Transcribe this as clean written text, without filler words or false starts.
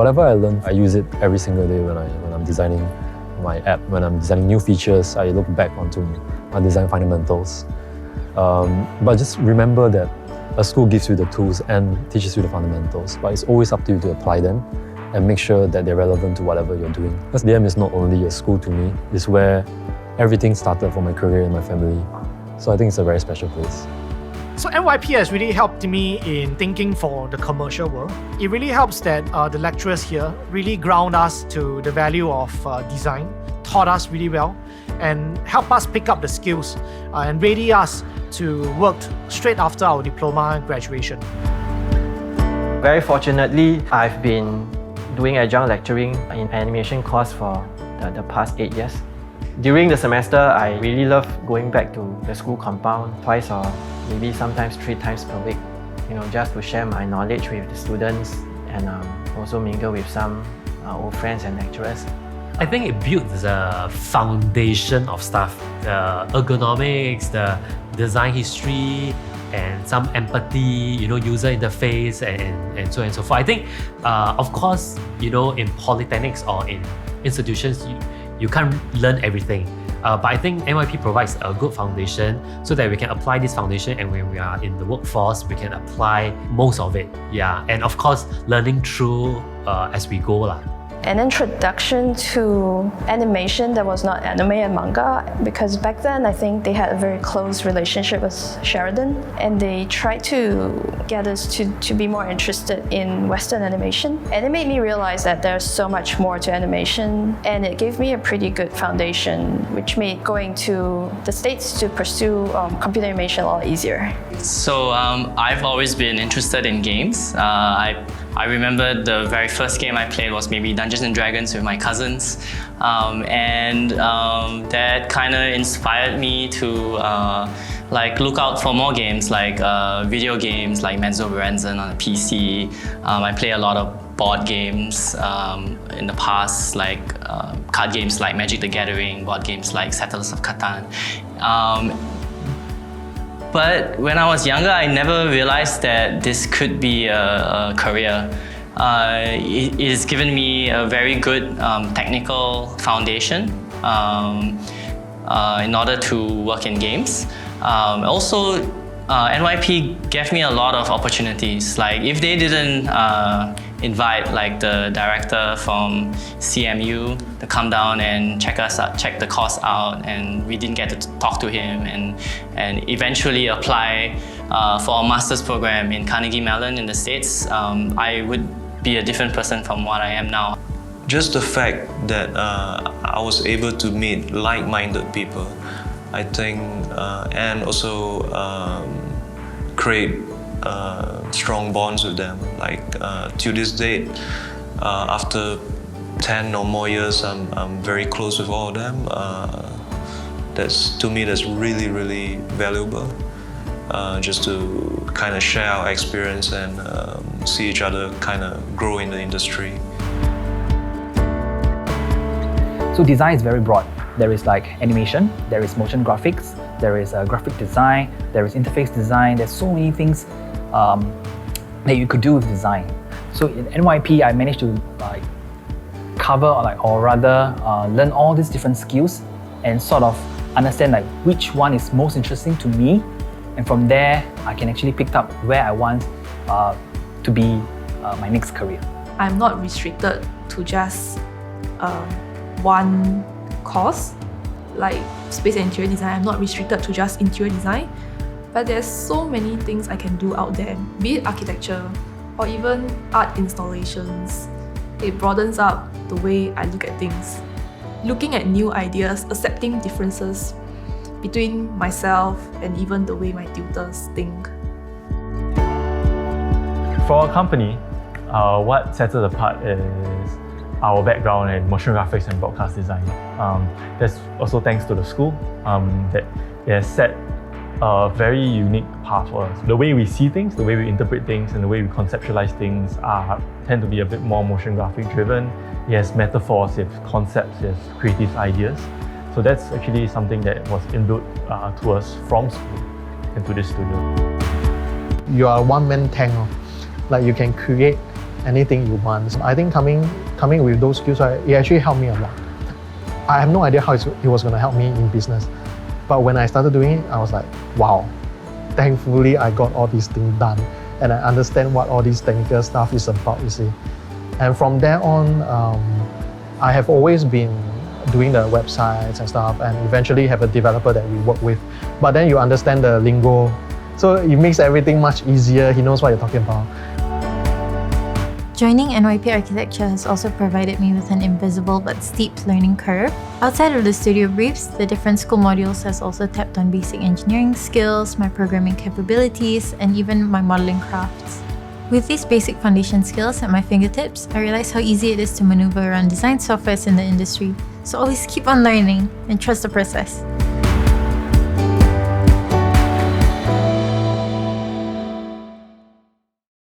Whatever I learn, I use it every single day when I'm designing my app, when I'm designing new features. I look back onto my design fundamentals. But just remember that a school gives you the tools and teaches you the fundamentals, but it's always up to you to apply them and make sure that they're relevant to whatever you're doing. SDM is not only a school to me, it's where everything started for my career and my family. So I think it's a very special place. So NYP has really helped me in thinking for the commercial world. It really helps that the lecturers here really ground us to the value of design, taught us really well, and help us pick up the skills and ready us to work straight after our diploma graduation. Very fortunately, I've been doing adjunct lecturing in animation course for the past 8 years. During the semester, I really love going back to the school compound twice or maybe sometimes 3 times per week, just to share my knowledge with the students and also mingle with some old friends and lecturers. I think it builds a foundation of stuff, the ergonomics, the design history, and some empathy, user interface, and so on and so forth. I think, of course, in polytechnics or in institutions, you can't learn everything. But I think NYP provides a good foundation so that we can apply this foundation, and when we are in the workforce, we can apply most of it. Yeah, and of course, learning through as we go. An introduction to animation that was not anime and manga, because back then I think they had a very close relationship with Sheridan, and they tried to get us to be more interested in Western animation. And it made me realize that there's so much more to animation, and it gave me a pretty good foundation, which made going to the States to pursue computer animation a lot easier. So I've always been interested in games. I remember the very first game I played was maybe Dungeons & Dragons with my cousins, and that kind of inspired me to look out for more games, like video games like Menzo Berenzon on a PC. I play a lot of board games in the past, like card games like Magic the Gathering, board games like Settlers of Catan. But when I was younger, I never realized that this could be a career. It has given me a very good technical foundation in order to work in games. Also, NYP gave me a lot of opportunities. Like if they didn't invite the director from CMU to come down and check the course out, and we didn't get to talk to him and eventually apply for a master's program in Carnegie Mellon in the States, I would be a different person from what I am now. Just the fact that I was able to meet like-minded people, I think, and also create strong bonds with them. To this date, after 10 or more years, I'm very close with all of them. To me, that's really, really valuable. Just to kind of share our experience and see each other kind of grow in the industry. So design is very broad. There is animation, there is motion graphics, there is graphic design, there is interface design. There's so many things that you could do with design. So in NYP, I managed to cover or rather learn all these different skills and sort of understand which one is most interesting to me. And from there, I can actually pick up where I want to be my next career. I'm not restricted to just one course, like space and interior design. I'm not restricted to just interior design, but there's so many things I can do out there, be it architecture or even art installations. It broadens up the way I look at things. Looking at new ideas, accepting differences between myself and even the way my tutors think. For our company, what sets us apart is our background in motion graphics and broadcast design. That's also thanks to the school that it has set a very unique path for us. The way we see things, the way we interpret things, and the way we conceptualize things tend to be a bit more motion graphic driven. It has metaphors, it has concepts, it has creative ideas. So that's actually something that was inbuilt to us from school into this studio. You are a one-man tank. You can create anything you want. So I think coming with those skills, it actually helped me a lot. I have no idea how it was going to help me in business. But when I started doing it, I was like, wow, thankfully I got all these things done. And I understand what all this technical stuff is about, you see. And from there on, I have always been doing the websites and stuff, and eventually have a developer that we work with. But then you understand the lingo, so it makes everything much easier. He knows what you're talking about. Joining NYP Architecture has also provided me with an invisible but steep learning curve. Outside of the studio briefs, the different school modules has also tapped on basic engineering skills, my programming capabilities, and even my modeling crafts. With these basic foundation skills at my fingertips, I realized how easy it is to maneuver around design softwares in the industry. So always keep on learning and trust the process.